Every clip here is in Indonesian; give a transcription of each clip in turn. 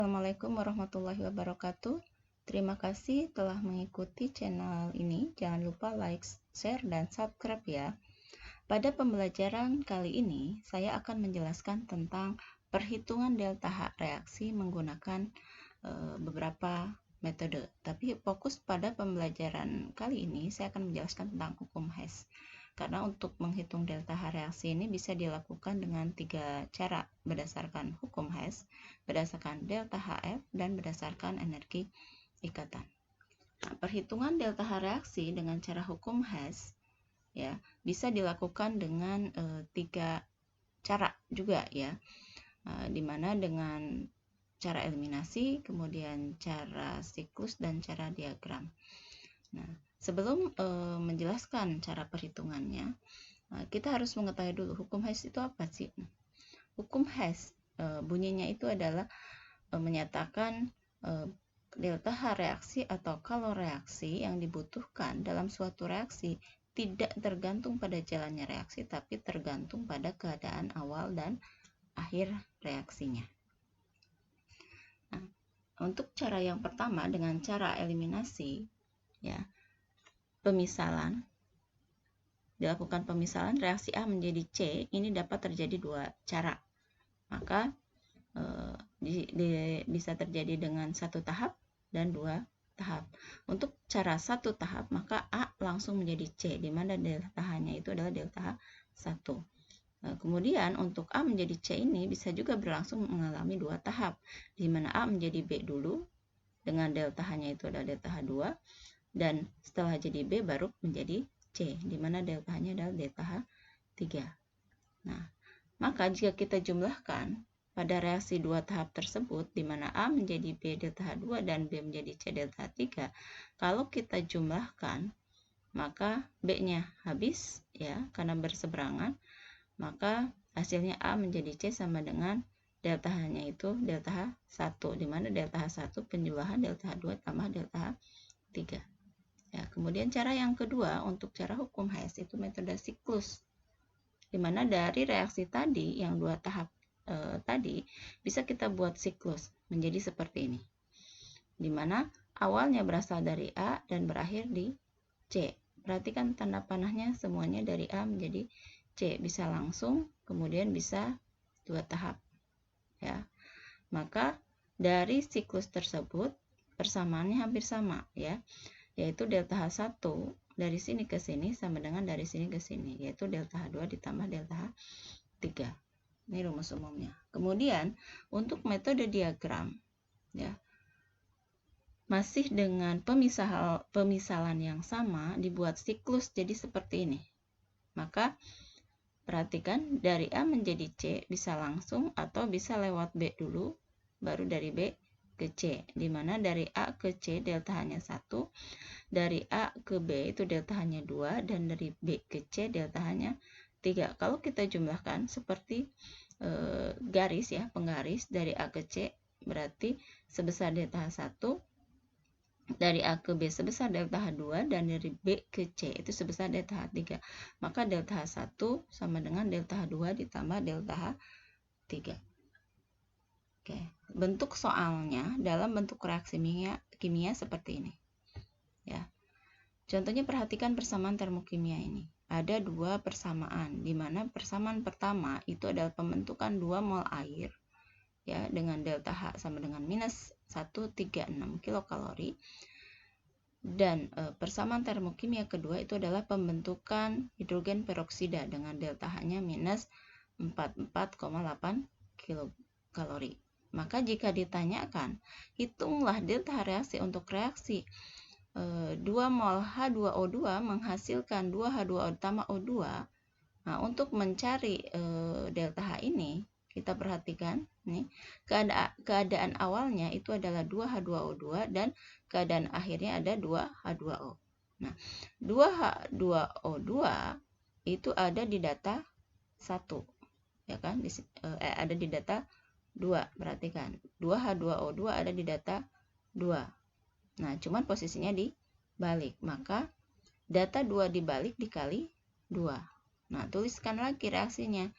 Assalamualaikum warahmatullahi wabarakatuh. Terima kasih telah mengikuti channel ini. Jangan lupa like, share, dan subscribe ya. Pada pembelajaran kali ini, saya akan menjelaskan tentang perhitungan delta H reaksi menggunakan beberapa metode. Tapi fokus pada pembelajaran kali ini, saya akan menjelaskan tentang hukum Hess. Karena untuk menghitung delta H reaksi ini bisa dilakukan dengan 3 cara, berdasarkan hukum Hess, berdasarkan delta HF, dan berdasarkan energi ikatan. Nah, perhitungan delta H reaksi dengan cara hukum Hess ya bisa dilakukan dengan 3 cara juga ya, dimana dengan cara eliminasi, kemudian cara siklus, dan cara diagram. Nah, sebelum menjelaskan cara perhitungannya, kita harus mengetahui dulu hukum Hess itu apa sih? Hukum Hess bunyinya itu adalah menyatakan delta H reaksi atau kalor reaksi yang dibutuhkan dalam suatu reaksi tidak tergantung pada jalannya reaksi, tapi tergantung pada keadaan awal dan akhir reaksinya. Nah, untuk cara yang pertama dengan cara eliminasi, ya, pemisalan, dilakukan pemisalan reaksi A menjadi C, ini dapat terjadi 2 cara. Maka bisa terjadi dengan 1 tahap dan 2 tahap. Untuk cara 1 tahap, maka A langsung menjadi C, di mana delta H-nya itu adalah delta H1. Kemudian untuk A menjadi C ini bisa juga berlangsung mengalami 2 tahap, di mana A menjadi B dulu, dengan delta H-nya itu adalah delta H2, dan setelah jadi B baru menjadi C, di mana delta H-nya adalah delta H3. Nah, maka jika kita jumlahkan pada reaksi 2 tahap tersebut, di mana A menjadi B delta H2 dan B menjadi C delta H3, kalau kita jumlahkan, maka B-nya habis ya, karena berseberangan, maka hasilnya A menjadi C sama dengan delta H-nya itu delta H1, di mana delta H1 penjumlahan delta H2 tambah delta H3. Ya, kemudian cara yang kedua untuk cara hukum Hess itu metode siklus, di mana dari reaksi tadi yang 2 tahap tadi bisa kita buat siklus menjadi seperti ini, di mana awalnya berasal dari A dan berakhir di C. Perhatikan tanda panahnya semuanya dari A menjadi C, bisa langsung, kemudian bisa 2 tahap ya. Maka dari siklus tersebut persamaannya hampir sama ya, yaitu delta H1 dari sini ke sini sama dengan dari sini ke sini, yaitu delta H2 ditambah delta H3. Ini rumus umumnya. Kemudian untuk metode diagram ya, masih dengan pemisalan yang sama, dibuat siklus jadi seperti ini. Maka perhatikan dari A menjadi C bisa langsung atau bisa lewat B dulu, baru dari B ke C, di mana dari A ke C delta H-nya 1, dari A ke B itu delta H-nya 2, dan dari B ke C delta H-nya 3. Kalau kita jumlahkan seperti garis ya, penggaris dari A ke C berarti sebesar delta H1, dari A ke B sebesar delta H2, dan dari B ke C itu sebesar delta H3. Maka delta H1 sama dengan delta H2 ditambah delta H3. Oke, bentuk soalnya dalam bentuk reaksi kimia seperti ini. Ya. Contohnya perhatikan persamaan termokimia ini. Ada 2 persamaan, di mana persamaan pertama itu adalah pembentukan 2 mol air ya, dengan delta H sama dengan minus 136 kilokalori. Dan persamaan termokimia kedua itu adalah pembentukan hidrogen peroksida dengan delta H-nya minus 44,8 kilokalori. Maka jika ditanyakan, hitunglah delta H reaksi untuk reaksi 2 mol H2O2 menghasilkan 2 H2O tambah O2. Nah, untuk mencari delta H ini, kita perhatikan nih, keadaan awalnya itu adalah 2 H2O2 dan keadaan akhirnya ada 2 H2O. Nah, 2 H2O2 itu ada di data 1, ya kan? Ada di data 2, perhatikan. 2 H2O2 ada di data 2. Nah, cuman posisinya dibalik, maka data 2 dibalik dikali 2. Nah, tuliskan lagi reaksinya.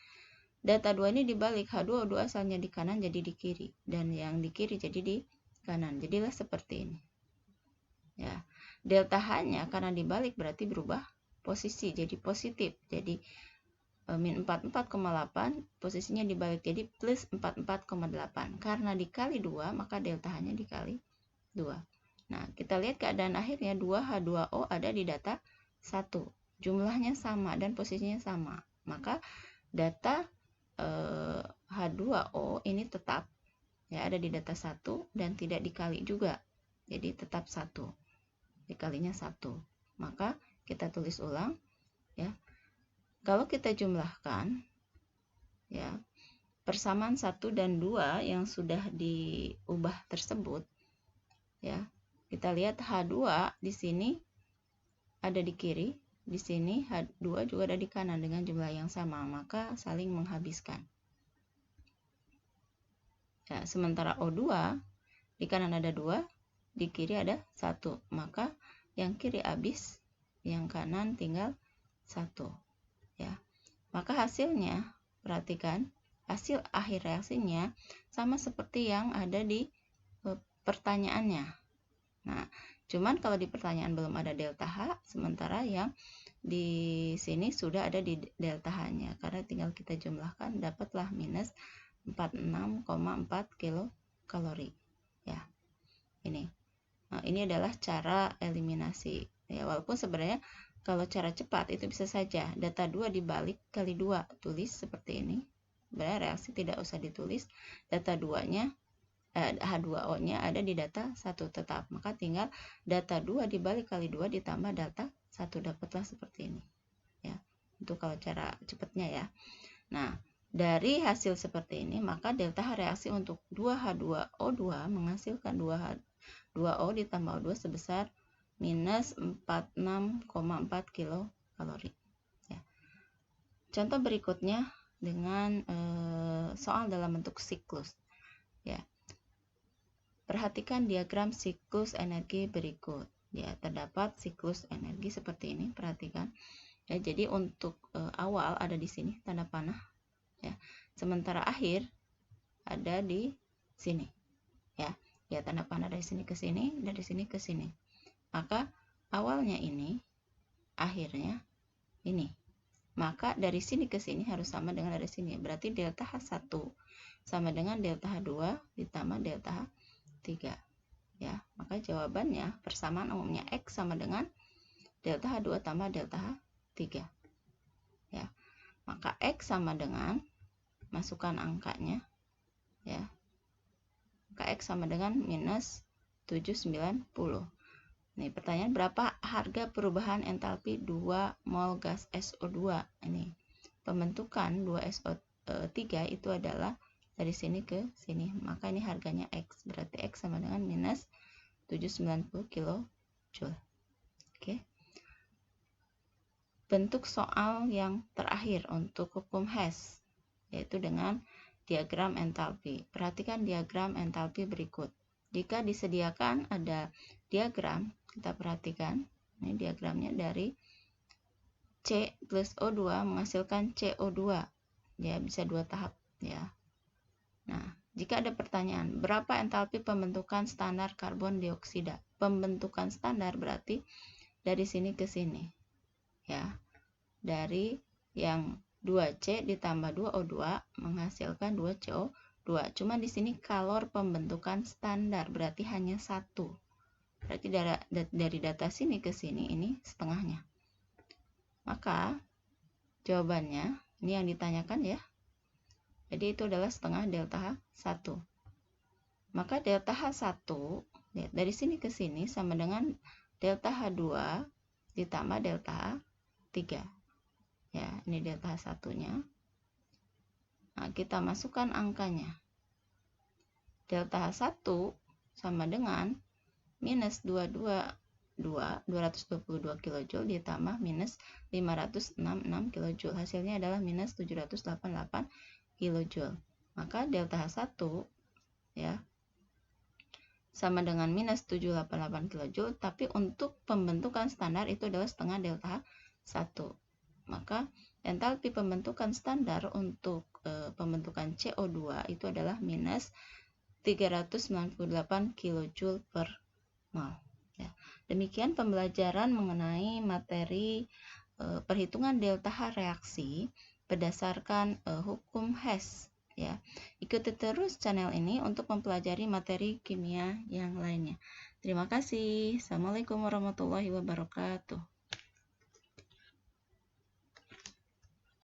Data 2 ini dibalik, H2O2 asalnya di kanan jadi di kiri, dan yang di kiri jadi di kanan. Jadilah seperti ini. Ya, delta H-nya karena dibalik berarti berubah posisi jadi positif. Jadi min 44,8 posisinya dibalik jadi plus 44,8. Karena dikali 2 maka delta H-nya dikali 2. Nah, kita lihat keadaan akhirnya 2H2O ada di data 1. Jumlahnya sama dan posisinya sama. Maka data H2O ini tetap ya ada di data 1 dan tidak dikali juga. Jadi tetap 1. Dikalinya 1. Maka kita tulis ulang ya. Kalau kita jumlahkan ya, persamaan 1 dan 2 yang sudah diubah tersebut ya. Kita lihat H2 di sini ada di kiri, di sini H2 juga ada di kanan dengan jumlah yang sama, maka saling menghabiskan. Ya, sementara O2 di kanan ada 2, di kiri ada 1, maka yang kiri habis, yang kanan tinggal 1. Ya. Maka hasilnya, perhatikan, hasil akhir reaksinya sama seperti yang ada di pertanyaannya. Nah, cuman kalau di pertanyaan belum ada delta H, sementara yang di sini sudah ada di delta H-nya. Karena tinggal kita jumlahkan, dapatlah minus 46,4 kilokalori. Ya, ini. Nah, ini adalah cara eliminasi. Ya, walaupun sebenarnya kalau cara cepat itu bisa saja data 2 dibalik kali 2, tulis seperti ini. Sebenarnya reaksi tidak usah ditulis. Data 2-nya H2O-nya ada di data 1 tetap. Maka tinggal data 2 dibalik kali 2 ditambah data 1, dapatlah seperti ini. Ya, itu kalau cara cepatnya ya. Nah, dari hasil seperti ini, maka delta H reaksi untuk 2H2O2 menghasilkan 2O ditambah O2 sebesar minus 46,4 kilokalori. Ya. Contoh berikutnya dengan soal dalam bentuk siklus. Ya. Perhatikan diagram siklus energi berikut. Ya, terdapat siklus energi seperti ini. Perhatikan. Ya, jadi untuk awal ada di sini tanda panah. Ya, sementara akhir ada di sini. Ya, ya tanda panah dari sini ke sini, dari sini ke sini. Maka awalnya ini, akhirnya ini. Maka dari sini ke sini harus sama dengan dari sini. Berarti delta H1 sama dengan delta H2 ditambah delta H3. Ya, maka jawabannya persamaan umumnya X sama dengan delta H2 tambah delta H3. Ya. Maka X sama dengan, masukkan angkanya ya. Maka X sama dengan minus 790. Nih pertanyaan, berapa harga perubahan entalpi 2 mol gas SO2? Ini pembentukan 2SO3 itu adalah dari sini ke sini. Maka ini harganya X. Berarti X sama dengan minus 790 kJ. Oke. Bentuk soal yang terakhir untuk hukum Hess, yaitu dengan diagram entalpi. Perhatikan diagram entalpi berikut. Jika disediakan ada diagram, kita perhatikan, ini diagramnya dari C plus O2 menghasilkan CO2. Ya, bisa 2 tahap ya. Nah, jika ada pertanyaan, berapa entalpi pembentukan standar karbon dioksida? Pembentukan standar berarti dari sini ke sini. Ya. Dari yang 2C ditambah 2O2 menghasilkan 2CO2. Cuma di sini kalor pembentukan standar berarti hanya 1. Berarti dari data sini ke sini ini setengahnya. Maka jawabannya ini yang ditanyakan ya. Jadi itu adalah setengah delta H1. Maka delta H1 dari sini ke sini sama dengan delta H2 ditambah delta H3. Ya, ini delta H1-nya. Nah, kita masukkan angkanya. Delta H1 sama dengan minus 222 kJ ditambah minus 566 kJ. Hasilnya adalah minus 788 kJ. Maka delta H1 ya sama dengan minus 788 kJ, tapi untuk pembentukan standar itu adalah setengah delta H1. Maka entalpi pembentukan standar untuk pembentukan CO2 itu adalah minus 398 kJ per mol. Ya. Demikian pembelajaran mengenai materi perhitungan delta H reaksi berdasarkan hukum Hess. Ya. Ikuti terus channel ini untuk mempelajari materi kimia yang lainnya. Terima kasih. Assalamualaikum warahmatullahi wabarakatuh.